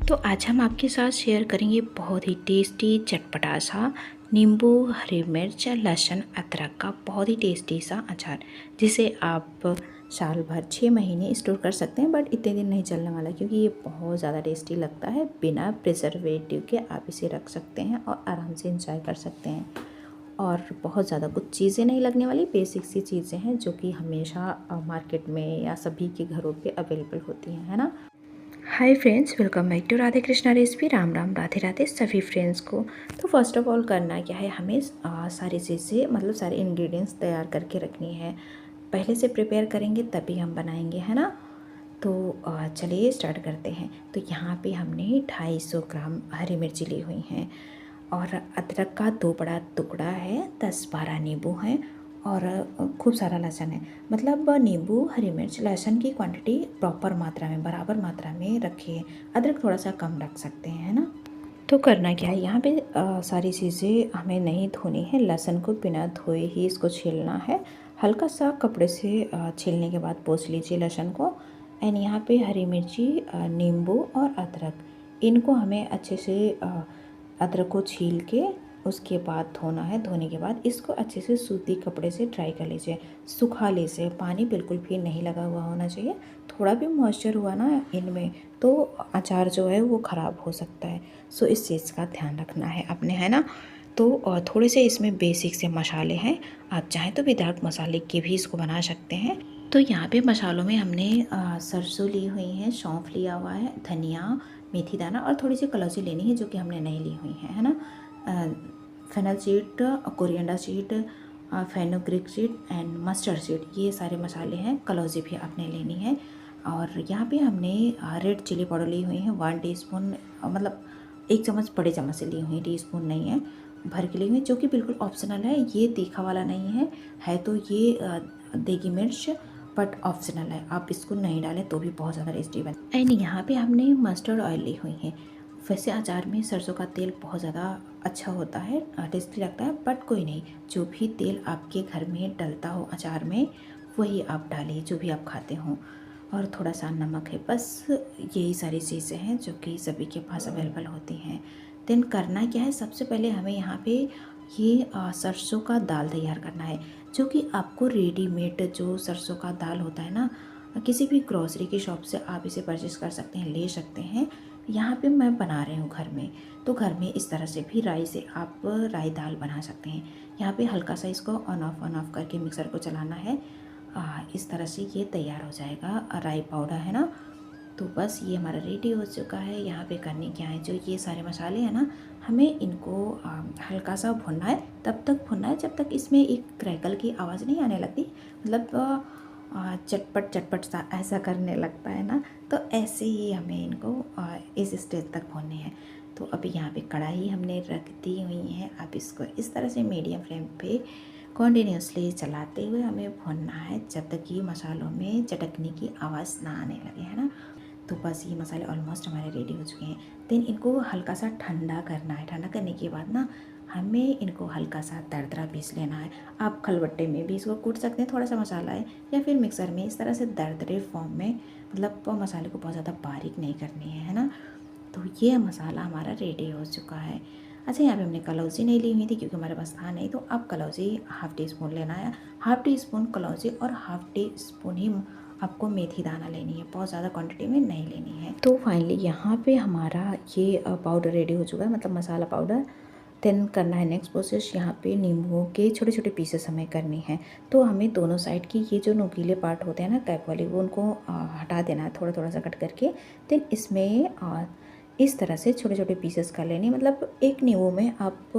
तो आज हम आपके साथ शेयर करेंगे बहुत ही टेस्टी चटपटा सा नींबू, हरी मिर्च, लहसुन, अदरक का बहुत ही टेस्टी सा अचार, जिसे आप साल भर 6 महीने स्टोर कर सकते हैं। बट इतने दिन नहीं चलने वाला, क्योंकि ये बहुत ज़्यादा टेस्टी लगता है। बिना प्रिजर्वेटिव के आप इसे रख सकते हैं और आराम से इंजॉय कर सकते हैं। और बहुत ज़्यादा कुछ चीज़ें नहीं लगने वाली, बेसिक सी चीज़ें हैं जो कि हमेशा मार्केट में या सभी के घरों पे अवेलेबल होती हैं, है ना। Hi friends, welcome back to Radhe Krishna recipe. Ram Ram, Radhe Radhe सभी फ्रेंड्स को। तो फर्स्ट ऑफ ऑल करना क्या है, हमें सारी चीज़ें मतलब सारे इंग्रेडिएंट्स तैयार करके रखनी है। पहले से प्रिपेयर करेंगे तभी हम बनाएंगे, है ना। तो चलिए स्टार्ट करते हैं। तो यहाँ पे हमने 250 ग्राम हरी मिर्ची ली हुई हैं और अदरक का 2 बड़ा टुकड़ा है, 10-12 नींबू हैं और खूब सारा लहसुन है। मतलब नींबू, हरी मिर्च, लहसुन की क्वांटिटी प्रॉपर मात्रा में, बराबर मात्रा में रखिए। अदरक थोड़ा सा कम रख सकते हैं, है ना। तो करना क्या है, यहाँ पे सारी चीज़ें हमें नहीं धोनी है। लहसुन को बिना धोए ही इसको छीलना है। हल्का सा कपड़े से छीलने के बाद पोंछ लीजिए लहसुन को। एंड यहाँ पे हरी मिर्ची, नींबू और अदरक, इनको हमें अच्छे से अदरक को छील के उसके बाद धोना है। धोने के बाद इसको अच्छे से सूती कपड़े से ड्राई कर लीजिए, सुखा लीजिए। पानी बिल्कुल भी नहीं लगा हुआ होना चाहिए। थोड़ा भी मॉइस्चर हुआ ना इनमें तो अचार जो है वो ख़राब हो सकता है। सो इस चीज़ का ध्यान रखना है अपने, है ना। तो थोड़े से इसमें बेसिक से मसाले हैं। आप चाहें तो विदाउट मसाले के भी इसको बना सकते हैं। तो यहाँ पे मसालों में हमने सरसों ली हुई है, सौंफ लिया हुआ है, धनिया, मेथी दाना और थोड़ी सी कलौंजी लेनी है जो कि हमने नहीं ली हुई है ना। Fennel seed, coriander seed, fenugreek seed and mustard seed, ये सारे मसाले हैं। कलौंजी भी आपने लेनी है। और यहाँ पे हमने रेड चिली पाउडर ली हुई है 1 टीस्पून, मतलब 1 चम्मच बड़े चम्मच से ली हुई, टीस्पून नहीं है, भर के ली हुई, जो कि बिल्कुल ऑप्शनल है। ये तीखा वाला नहीं है तो ये देगी मिर्च, बट ऑप्शनल है। आप इसको नहीं डालें तो भी बहुत ज़्यादा टेस्टी बने। एंड यहाँ पे हमने मस्टर्ड ऑयल ली हुई है। वैसे अचार में सरसों का तेल बहुत ज़्यादा अच्छा होता है, टेस्टी लगता है, बट कोई नहीं, जो भी तेल आपके घर में डलता हो अचार में वही आप डालिए, जो भी आप खाते हो। और थोड़ा सा नमक है, बस यही सारी चीज़ें हैं जो कि सभी के पास अवेलेबल होती हैं। देन करना क्या है, सबसे पहले हमें यहाँ पे ये सरसों का दाल तैयार करना है, जो कि आपको रेडीमेड जो सरसों का दाल होता है ना, किसी भी ग्रोसरी की शॉप से आप इसे परचेस कर सकते हैं, ले सकते हैं। यहाँ पे मैं बना रही हूँ घर में, तो घर में इस तरह से भी राई से आप राई दाल बना सकते हैं। यहाँ पे हल्का सा इसको ऑन ऑफ करके मिक्सर को चलाना है। इस तरह से ये तैयार हो जाएगा राई पाउडर, है ना। तो बस ये हमारा रेडी हो चुका है। यहाँ पे करने क्या है, जो ये सारे मसाले हैं ना, हमें इनको हल्का सा भुनना है। तब तक भुनना है जब तक इसमें एक क्रैकल की आवाज़ नहीं आने लगती, मतलब चटपट चटपट सा ऐसा करने लगता है ना। तो ऐसे ही हमें इनको इस स्टेज तक भूनने हैं। तो अभी यहाँ पे कढ़ाई हमने रख दी हुई है। आप इसको इस तरह से मीडियम फ्लेम पे कॉन्टिन्यूसली चलाते हुए हमें भूनना है, जब तक ये मसालों में चटकने की आवाज़ ना आने लगे, है ना। तो बस ये मसाले ऑलमोस्ट हमारे रेडी हो चुके हैं। देन इनको हल्का सा ठंडा करना है। ठंडा करने के बाद ना हमें इनको हल्का सा दरदरा पीस लेना है। आप खलबट्टे में भी इसको कूट सकते हैं, थोड़ा सा मसाला है, या फिर मिक्सर में इस तरह से दरदरे फॉर्म में, मतलब मसाले को बहुत ज़्यादा बारीक नहीं करनी है ना। तो ये मसाला हमारा रेडी हो चुका है। अच्छा, यहाँ पे हमने कलौंजी नहीं ली हुई थी क्योंकि हमारे पास था नहीं, तो अब कलौंजी हाफ़ टी स्पून लेना है। हाफ़ टी स्पून कलौंजी और हाफ़ टी स्पून ही आपको मेथी दाना लेनी है, बहुत ज़्यादा क्वांटिटी में नहीं लेनी है। तो फाइनली यहाँ पे हमारा ये पाउडर रेडी हो चुका है, मतलब मसाला पाउडर। देन करना है नेक्स्ट प्रोसेस, यहाँ पे नींबुओं के छोटे छोटे पीसेस हमें करनी है। तो हमें दोनों साइड की ये जो नुकीले पार्ट होते हैं ना, कैप वाले, वो उनको हटा देना है, थोड़ा थोड़ा सा कट करके। देन इसमें इस तरह से छोटे छोटे पीसेस कर लेने, मतलब एक नींबू में आप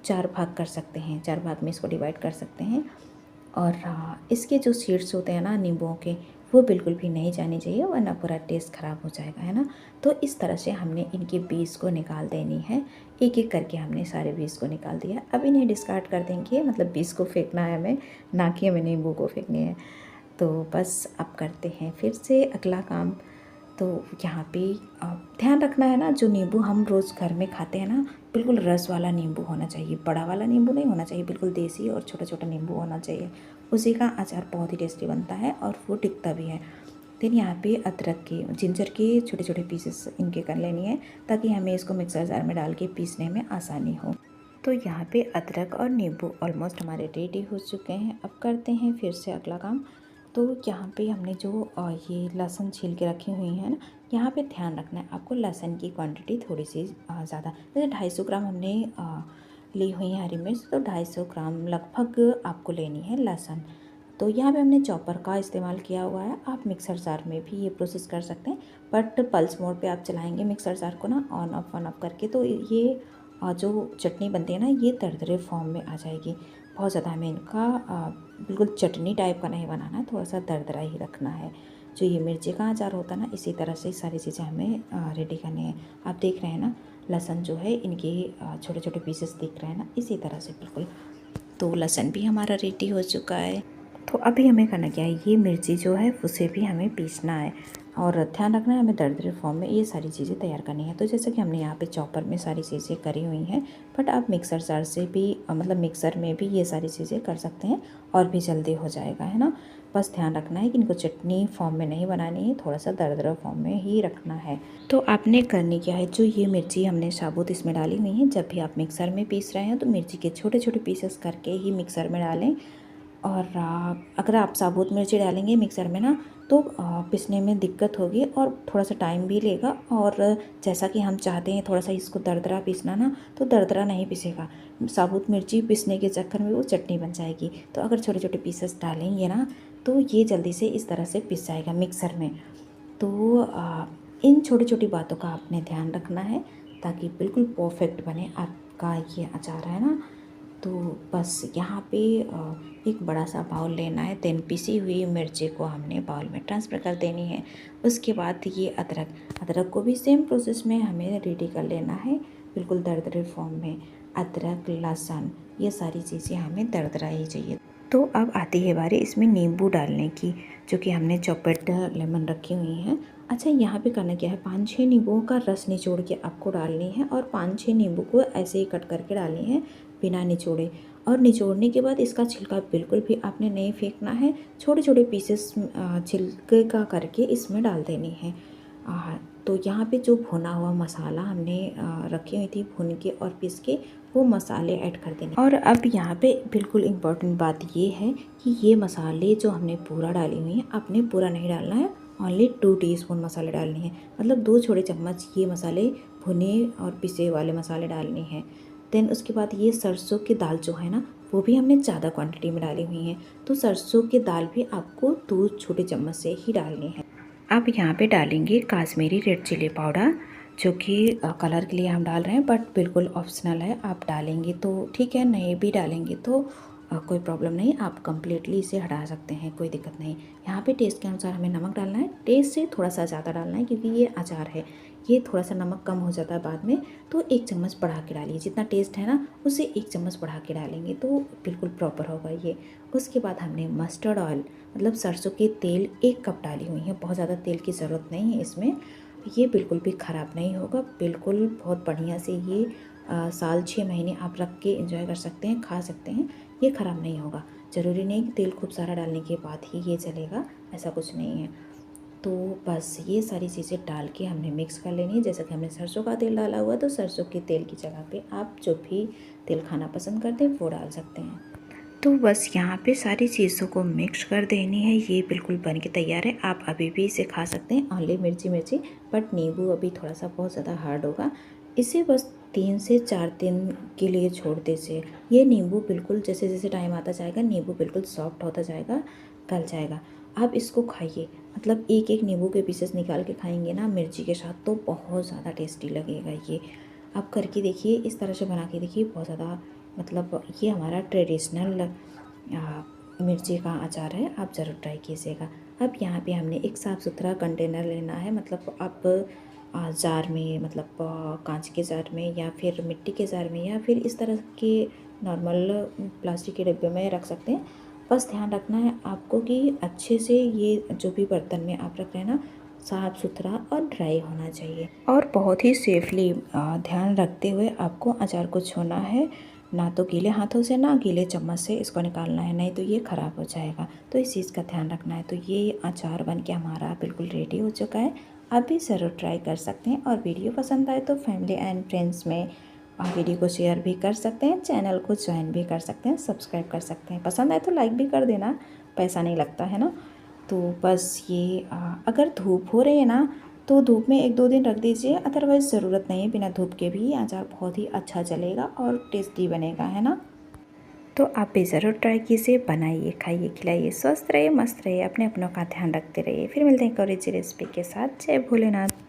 4 भाग कर सकते हैं, 4 भाग में इसको डिवाइड कर सकते हैं। और इसके जो सीड्स होते हैं ना नींबुओं के, वो बिल्कुल भी नहीं जानी चाहिए, वरना पूरा टेस्ट ख़राब हो जाएगा, है ना। तो इस तरह से हमने इनके बीज को निकाल देनी है। एक एक करके हमने सारे बीज को निकाल दिया। अब इन्हें डिस्कार्ड कर देंगे, मतलब बीज को फेंकना है हमें, ना कि हमें नींबू को फेंकनी है। तो बस अब करते हैं फिर से अगला काम। तो यहाँ पे ध्यान रखना है ना, जो नींबू हम रोज़ घर में खाते हैं ना, बिल्कुल रस वाला नींबू होना चाहिए, बड़ा वाला नींबू नहीं होना चाहिए, बिल्कुल देसी और छोटा छोटा नींबू होना चाहिए। उसी का अचार बहुत ही टेस्टी बनता है और वो टिकता भी है। देन यहाँ पे अदरक के जिंजर के छोटे छोटे पीसेस इनके कर लेनी है ताकि हमें इसको मिक्सर जार में डाल के पीसने में आसानी हो। तो यहाँ पे अदरक और नींबू ऑलमोस्ट हमारे रेडी हो चुके हैं। अब करते हैं फिर से अगला काम। तो यहाँ पे हमने जो ये लहसुन छील के रखी हुई है ना, यहाँ पे ध्यान रखना है आपको लहसुन की क्वांटिटी थोड़ी सी ज़्यादा, जैसे 250 ग्राम हमने ली हुई है हरी मिर्च, तो 250 ग्राम लगभग आपको लेनी है लहसुन। तो यहाँ पे हमने चॉपर का इस्तेमाल किया हुआ है। आप मिक्सर जार में भी ये प्रोसेस कर सकते हैं, बट पल्स मोड पे आप चलाएंगे मिक्सर जार को ना, ऑन ऑफ करके, तो ये जो चटनी बनती है ना, ये दरदरे फॉर्म में आ जाएगी। बहुत ज़्यादा हमें इनका बिल्कुल चटनी टाइप का नहीं बनाना है, थोड़ा सा दरदरा ही रखना है। जो ये मिर्ची का अचार होता है ना, इसी तरह से सारी चीज़ें हमें रेडी करनी है। आप देख रहे हैं ना, लहसुन जो है इनके छोटे छोटे पीसेस दिख रहे हैं ना, इसी तरह से बिल्कुल। तो लहसुन भी हमारा रेडी हो चुका है। तो अभी हमें करना क्या है, ये मिर्ची जो है उसे भी हमें पीसना है और ध्यान रखना है हमें दरदरे फॉर्म में ये सारी चीज़ें तैयार करनी है। तो जैसे कि हमने यहाँ पे चॉपर में सारी चीज़ें करी हुई हैं, बट आप मिक्सर जार से भी मतलब मिक्सर में भी ये सारी चीज़ें कर सकते हैं और भी जल्दी हो जाएगा, है ना। बस ध्यान रखना है कि इनको चटनी फॉर्म में नहीं बनानी है, थोड़ा सा दरदरा फॉर्म में ही रखना है। तो आपने करनी क्या है, जो ये मिर्ची हमने साबुत इसमें डाली हुई है, जब भी आप मिक्सर में पीस रहे हैं तो मिर्ची के छोटे छोटे पीसेस करके ही मिक्सर में डालें। और अगर आप साबुत मिर्ची डालेंगे मिक्सर में ना, तो पीसने में दिक्कत होगी और थोड़ा सा टाइम भी लेगा। और जैसा कि हम चाहते हैं थोड़ा सा इसको दरदरा पीसना ना, तो दरदरा नहीं पीसेगा। साबुत मिर्ची पीसने के चक्कर में वो चटनी बन जाएगी। तो अगर छोटे छोटे पीसेस डालेंगे ना, तो ये जल्दी से इस तरह से पिस जाएगा मिक्सर में। तो इन छोटी छोटी बातों का आपने ध्यान रखना है ताकि बिल्कुल परफेक्ट बने आपका ये अचार, है ना। तो बस यहाँ पे एक बड़ा सा बाउल लेना है, देन पिसी हुई मिर्ची को हमने बाउल में ट्रांसफ़र कर देनी है। उसके बाद ये अदरक को भी सेम प्रोसेस में हमें रेडी कर लेना है, बिल्कुल दरदरे फॉर्म में। अदरक, लहसुन, ये सारी चीज़ें हमें दरदरा ही चाहिए। तो अब आती है बारी इसमें नींबू डालने की, जो कि हमने चॉपेड लेमन रखी हुई हैं। अच्छा, यहाँ पे करना क्या है, 5-6 नींबुओं का रस निचोड़ के आपको डालनी है और 5-6 नींबू को ऐसे ही कट करके डालनी है बिना निचोड़े। और निचोड़ने के बाद इसका छिलका बिल्कुल भी आपने नहीं फेंकना है, छोटे छोटे पीसेस छिलके का करके इसमें डाल देनी है। तो यहाँ पे जो भुना हुआ मसाला हमने रखी हुई थी भुन के और पीस के, वो मसाले ऐड कर देने। और अब यहाँ पे बिल्कुल इम्पॉर्टेंट बात ये है कि ये मसाले जो हमने पूरा डाली हुई हैं, आपने पूरा नहीं डालना है, ओनली 2 टीस्पून मसाले डालने हैं, मतलब 2 छोटे चम्मच ये मसाले भुने और पिसे वाले मसाले डालने हैं। देन उसके बाद ये सरसों की दाल जो है ना, वो भी हमने ज़्यादा क्वांटिटी में डाली हुई है, तो सरसों की दाल भी आपको 2 छोटे चम्मच से ही डालनी है। अब यहाँ पे डालेंगे काश्मीरी रेड चिली पाउडर, जो कि कलर के लिए हम डाल रहे हैं, बट बिल्कुल ऑप्शनल है। आप डालेंगे तो ठीक है, नहीं भी डालेंगे तो कोई प्रॉब्लम नहीं, आप कम्प्लीटली इसे हटा सकते हैं, कोई दिक्कत नहीं। यहाँ पे टेस्ट के अनुसार हमें नमक डालना है, टेस्ट से थोड़ा सा ज़्यादा डालना है क्योंकि ये अचार है, ये थोड़ा सा नमक कम हो जाता है बाद में, तो 1 चम्मच बढ़ा के डालिए। जितना टेस्ट है ना, उससे 1 चम्मच बढ़ा के डालेंगे तो बिल्कुल प्रॉपर होगा ये। उसके बाद हमने मस्टर्ड ऑयल मतलब सरसों के तेल 1 कप डाली हुई है, बहुत ज़्यादा तेल की ज़रूरत नहीं है इसमें। ये बिल्कुल भी ख़राब नहीं होगा, बिल्कुल बहुत बढ़िया से ये साल 6 महीने आप रख के एंजॉय कर सकते हैं, खा सकते हैं, ये ख़राब नहीं होगा। ज़रूरी नहीं कि तेल खूब सारा डालने के बाद ही ये चलेगा, ऐसा कुछ नहीं है। तो बस ये सारी चीज़ें डाल के हमने मिक्स कर लेनी है। जैसे कि हमने सरसों का तेल डाला हुआ, तो सरसों के तेल की जगह पे आप जो भी तेल खाना पसंद करते हैं वो डाल सकते हैं। तो बस यहाँ पे सारी चीज़ों को मिक्स कर देनी है, ये बिल्कुल बन के तैयार है। आप अभी भी इसे खा सकते हैं, ओनली मिर्ची, बट नींबू अभी थोड़ा सा बहुत ज़्यादा हार्ड होगा, इसे बस 3 से 4 दिन के लिए छोड़ दीजिए। ये नींबू बिल्कुल जैसे जैसे टाइम आता जाएगा, नींबू बिल्कुल सॉफ्ट होता जाएगा, गल जाएगा। आप इसको खाइए, मतलब एक एक नींबू के पीसेस निकाल के खाएंगे ना मिर्ची के साथ, तो बहुत ज़्यादा टेस्टी लगेगा ये। आप करके देखिए, इस तरह से बना के देखिए, बहुत ज़्यादा मतलब ये हमारा ट्रेडिशनल मिर्ची का अचार है, आप ज़रूर ट्राई कीजिएगा। अब यहाँ पे हमने एक साफ़ सुथरा कंटेनर लेना है, मतलब आप जार में, मतलब कांच के जार में या फिर मिट्टी के जार में या फिर इस तरह के नॉर्मल प्लास्टिक के डिब्बे में रख सकते हैं। बस ध्यान रखना है आपको कि अच्छे से ये जो भी बर्तन में आप रख रहे हैं ना, साफ़ सुथरा और ड्राई होना चाहिए और बहुत ही सेफली ध्यान रखते हुए आपको अचार को छूना है। ना तो गीले हाथों से ना गीले चम्मच से इसको निकालना है, नहीं तो ये ख़राब हो जाएगा। तो इस चीज़ का ध्यान रखना है। तो ये अचार बन के हमारा बिल्कुल रेडी हो चुका है। आप भी ज़रूर ट्राई कर सकते हैं और वीडियो पसंद आए तो फैमिली एंड फ्रेंड्स में वीडियो को शेयर भी कर सकते हैं, चैनल को ज्वाइन भी कर सकते हैं, सब्सक्राइब कर सकते हैं। पसंद आए तो लाइक भी कर देना, पैसा नहीं लगता है ना। तो बस ये अगर धूप हो रही है ना तो धूप में 1-2 दिन रख दीजिए, अदरवाइज़ ज़रूरत नहीं है। बिना धूप के भी अचार बहुत ही अच्छा चलेगा और टेस्टी बनेगा, है ना। तो आप भी ज़रूर ट्राई कीजिए, बनाइए, खाइए, खिलाइए, स्वस्थ रहिए, मस्त रहिए, अपने अपनों का ध्यान रखते रहिए। फिर मिलते हैं एक और अच्छी रेसिपी के साथ। जय भोलेनाथ।